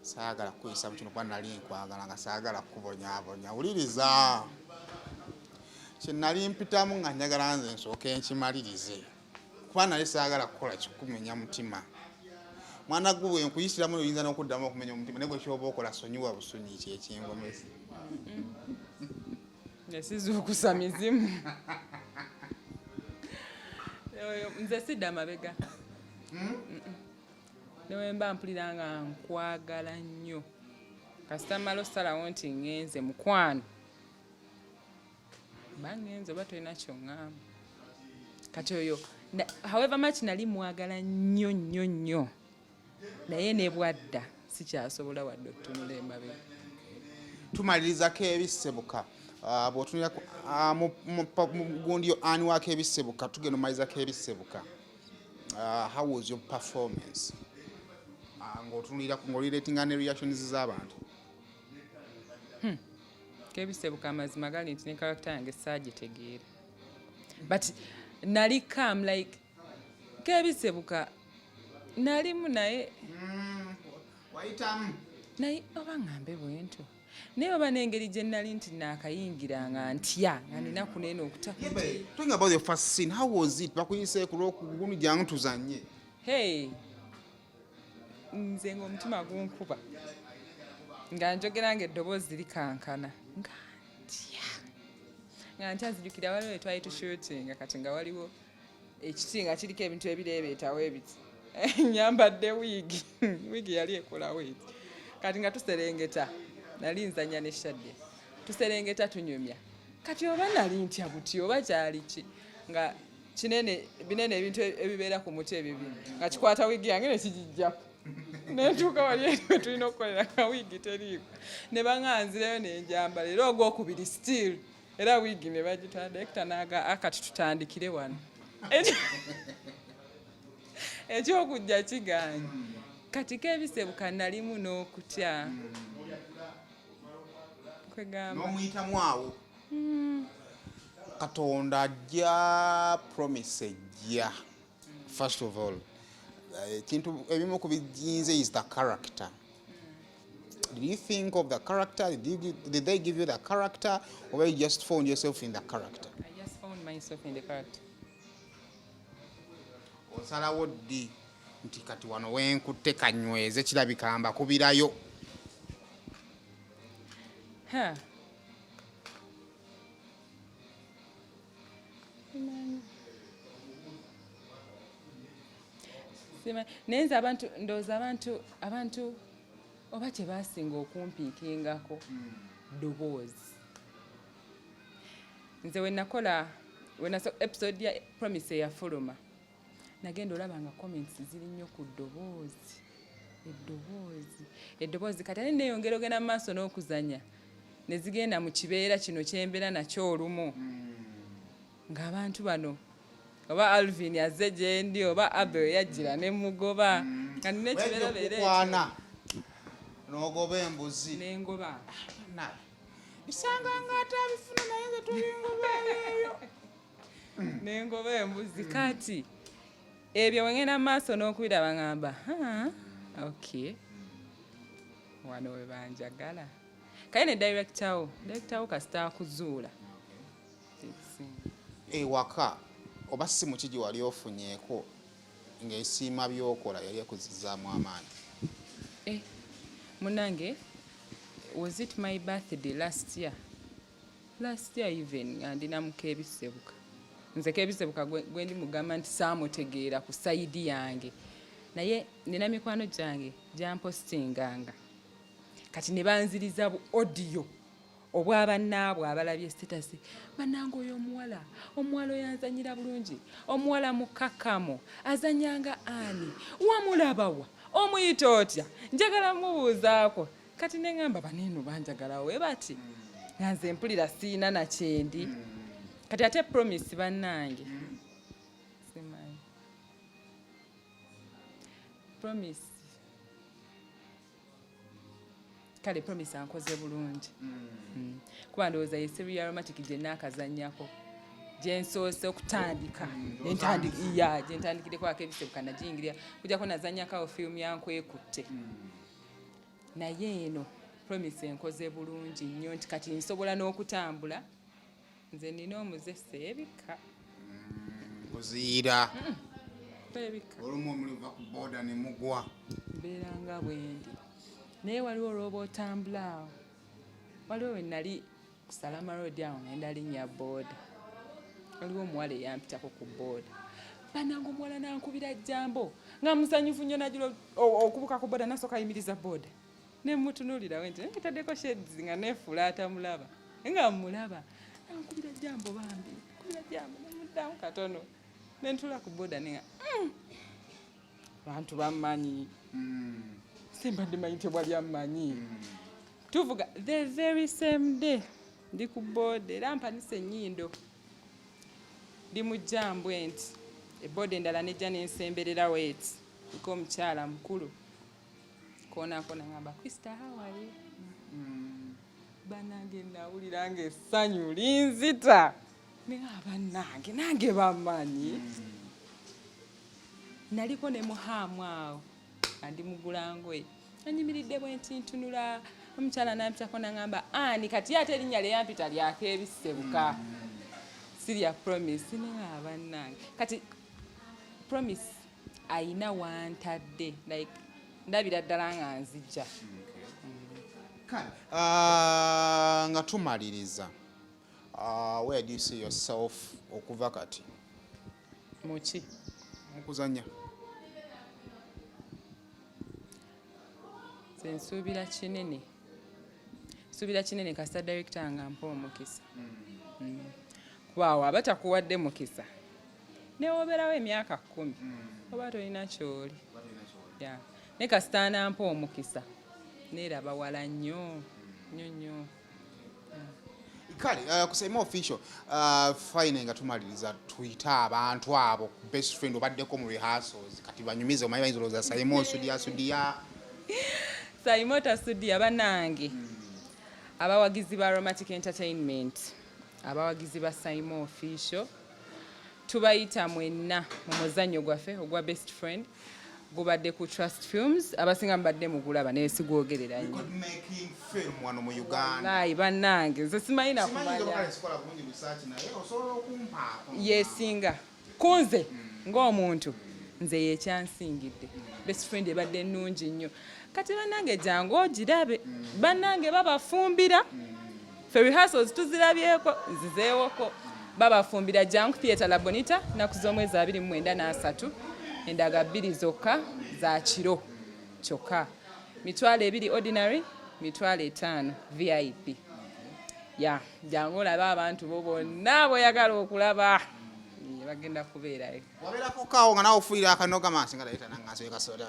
saagala kukuyisa mu kino kuba nali nkwagala nga saagala kubonyaabonya wuliriza kye nali mpitamu nga njagala nze nsooke nkimalirize kuba nali saagala kukola kikumenya mutima mwana gwe bwe nkuyisiramu oyinza n'okuddamu okumenya omutima naye bwe kyoba okola sonyiwa busonyi kyekingomesi nesizuukusa mizimu nze sidda mabega newemba mpulira nga nkwagala nnyo kasita mmala osalawo nti ngenze mukwano ba ngenze oba tolina kyoŋŋamba kati oyo however much nali mwagala nnyo nnyo nnyo naye ne bwadda sikyasobola wadde okutunula emabega tumalirizako ebisebuka bw'otunira mu gundi yo ani waako ebisebuka tugenda omalizako ebisebuka how was your performance ng'oliratinga ne reactions z'abantu kebisebuka amazima gali nti ne karakita yange saagitegeera but nali calm like kebisebuka nalimu naye wayitamu naye oba ngambe bwento naye oba n'engeri gye nali nti naakayingiranga ntya nga nina kuneena okutaka talking about the first scene how was it bakuyise ku lwokugunu jangu tuzanye hey nze ng'omutima gunkuba nga njogera ng'eddoboozi likankana nga ntya nzijukira waliwo etwali tushootinga kati nga waliwo ekiti nga kiriko ebintu ebireebeetawo ebiti nyambadde wiigi yali ekolawo eti kati nga tuserengeta nali nzanya ne Shadde tuserengeta tunyumya kati oba nali ntya buti oba kyali ki nga binene ebintu ebibeera ku muti ebyo nga kikwata wiigi yange ne kigijjaku nentuuka wali eri tulina okukolera nga wiigi teriiko ne baŋŋanzireyo nenjambala era ogwokubiri still era wiigi ne bagitwala direkita naaga akati tutandikire wano ekyokujja kiganye kati kebisebuka nalimu n'okutya n'omuyitamu awo katonda ajja promise ejja first of all ekintu ebimu ku bijinze is the character. Did you think of the character? Did they give you the character, or you just found yourself in the character? I just found myself in the character. Osalawo ddi nti kati wano wenkutte kanyweze kirabika mbakubirayo. Nenze abantu oba kyebasinga okumpiikingako ddoboozi. Nze wenakola episode ya Promise eyafuluma nagenda olaba nga comments ziri nnyo ku ddoboozi eddoboozi kati ate neeyongera ogenda mu maaso n'okuzanya ne zigenda mu kibeera kino kyembeera nakyo olumu ng'abantu bano oba Alvin azze gye ndi oba Abel yajjira ne mugoba nga nina ekibeerabeera ekyo n'ogoba embuzi n'engoba bisanga ng'atabifuna naye nze tulingoba eyo n'engoba embuzi kati ebyo wengenda mu maaso n'okubiraba ngamba okay wano we banjagala kaye ne director wo kasita akuzuula ewaka oba si mu kigi wali ofunyeeko ng'esiima by'okola yali ekuzizaamu amaanyi munange was it my birthday last year even andinamu kebisebuka nze kebisebuka gwe ndi mugamba nti saamutegeera ku sayidi yange naye nina mikwano gyange gyampostinganga kati ne banziriza bu audio obwabannaabwe abalabye status bannange oyo omuwala oyanzanyira bulungi omuwala mukkakamo azanyanga ani wamulabawa omuyita otya njagala mubuuzaako kati neŋŋamba baneeno banjagalawo we bati nga nze mpulira siina nakyendi kati ate promise bannange simanyi promise kale promise ankoze bulungi kuba ndowooza ye series aromatic gye naakazannyako gye nsoose okutandika gye ntandikireko ebisebuka nagiyingirira kujjako nazannyakawo firimu yankwekutte naye eno promise enkoze bulungi nnyo nti kati nsobola n'okutambula nze nina omuze seebika kuziira seebika olumu omuliva ku booda ne mugwa mbeera nga bwendi naye waliwo olwoba otambula awo waliwo we nali ku Salama Road awo ngenda linnya booda waliwo omuwala eyampitako ku booda bannange omuwala nankubira jjambo nga musanyufu nnyo najula okubuka ku booda nasooka ayimiriza booda ne mutunuulirawe nti nkitaddeko sheds nga neefuula atamulaba nga mmulaba nankubira jjambo bambi nkubira jjambo nemuddamu katono nentula ku booda nenga bantu bammanyi simbadde manyi tebwalyammanyi tuvuga the very same day ndi ku booda era mpanisa ennyindo ndi mu jjambo enti ebooda endala nejja nensemberera weeti nko omukyala mukulu koonakona ngamba Krista hawaye bannange nawulira nga essanyu linzita bannange nange bammanyi naliko ne muhaamu awo andi mugulangoe anyimiridde bwenti ntunula omukyala nampitako nangamba ani kati ate erinnya lyeyampita lyako ebisebuka sirya promise nenga bannange kati promise ayina wantadde like ndabira ddala nga nzijja nga tumaliriza where do you see yourself okuva kati muki mukuzanya nsuubira kinene kasita director nga mpa omukisa kubaawo aba takuwadde mukisa newooberawo emyaka 10 oba tolina kyoli ne kasita anampa omukisa neeraba wala nnyo kale kusema official fine nga tumaliriza tuyita abantu abo best friend obaddeko mu rehearsals kati banyumize omanyi bayinza olowooza Simon sudia Simon tasudia bannange abawagizi ba Aromatic Entertainment abawagizi ba Simon official tubayita mwenna mu muzannyo gwaffe ogwa best friend gubadde ku Trust Films abasinga mbadde mugulaba naye sigwogerera nnyo making film wano mu Uganda layi bannange nze simanyi nakumanya yesinga kunze ng'omuntu nze yekyansingidde best friend ebadde ennungi nnyo kati bannange jangu ogirabe bannange babafumbira fe rehearsals tuzirabyeko nzizeewoko babafumbira jangu theatre La Bonita naku z'omwezi 29 endaga 2 zokka za kiro kyokka mitwalo 2 ordinary mitwalo 5 VIP jangu olaba abantu bo bonna boyagala okulaba bagenda kubeerayo. Wabeerako kaawo nga nawe ofuuyira akanoga maaso nga layita nangaso ekasoda.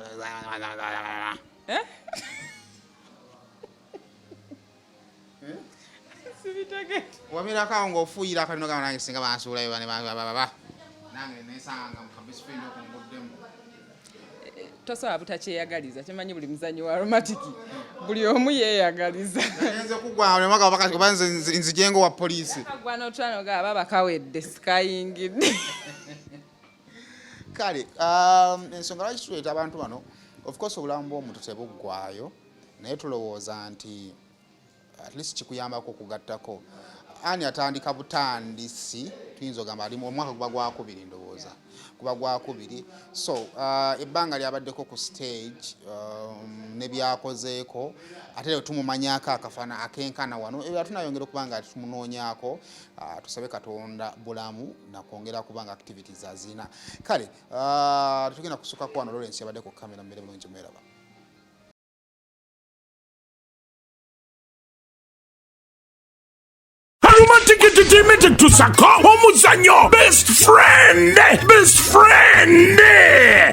Wabeerako awo ng'ofuuyira akanoga nange singa bansuulayo baba. Nange neesanga mu kabisi friend okunguddemu. Tosobola butakyeyagaliza kimanyi buli muzannyo wa romatiki buli omu yeeyagaliza. Nayenze kuggwa ne mwaka oba nzijengo wa poliisi. Kagwa n'otulano gaba bakawedde sikayingidde. Kale ensonga lwaki tuleeta abantu bano of course obulamu bw'omuntu tebuggwaayo naye tulowooza nti at least kikuyambako okugattako. Ani atandika butandisi tuyinza ogamba ali mu mwaka guba gwakubiri ndowooza kuba gwakubiri so ebbanga lyabaddeko ku stage ne byakozeeko ate leo tumumanyako akafaana akenkana wano era tunayongera okuba nga tumunoonyaako tusabe Katonda bulamu nakwongera kuba nga activities azina kale tugenda kusukako wano Lawrence yabadde ku kamera mbere bulungi mweraba. Romantic Entertainment tusako omuzanyo best friend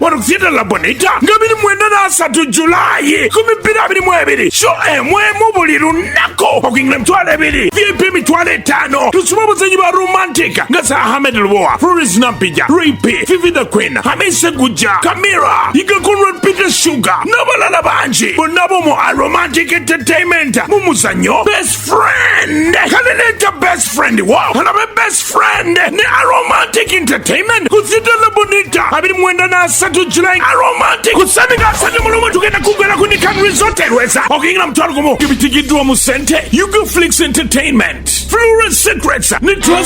wano kusieta la bonita nga 29 Julaayi 2022 show emwemu buli lunako okuyingira emitwalo 2 VIP emitwalo 5 tusoma obuzanyi ba romantic nga sa Ahmed Lwoa Floris Nampija Ripi Vivi the Queen Hamisa Guja Kamira Yiga Conrad Peter Sugar n'abalala bangi bonna bomu Romantic Entertainment mu muzanyo best friend kaleleta best friend wow halabe best friend ne Romantic Entertainment kusita la bonita 29 Julaayi Romantic kusaniga asanye muluma tugenda kugala ku Nican Resort Rwesa okuyingira mutwalo gumu ibitigiddwa mu sente Yugo Flix Entertainment Florence Secrets ne Trust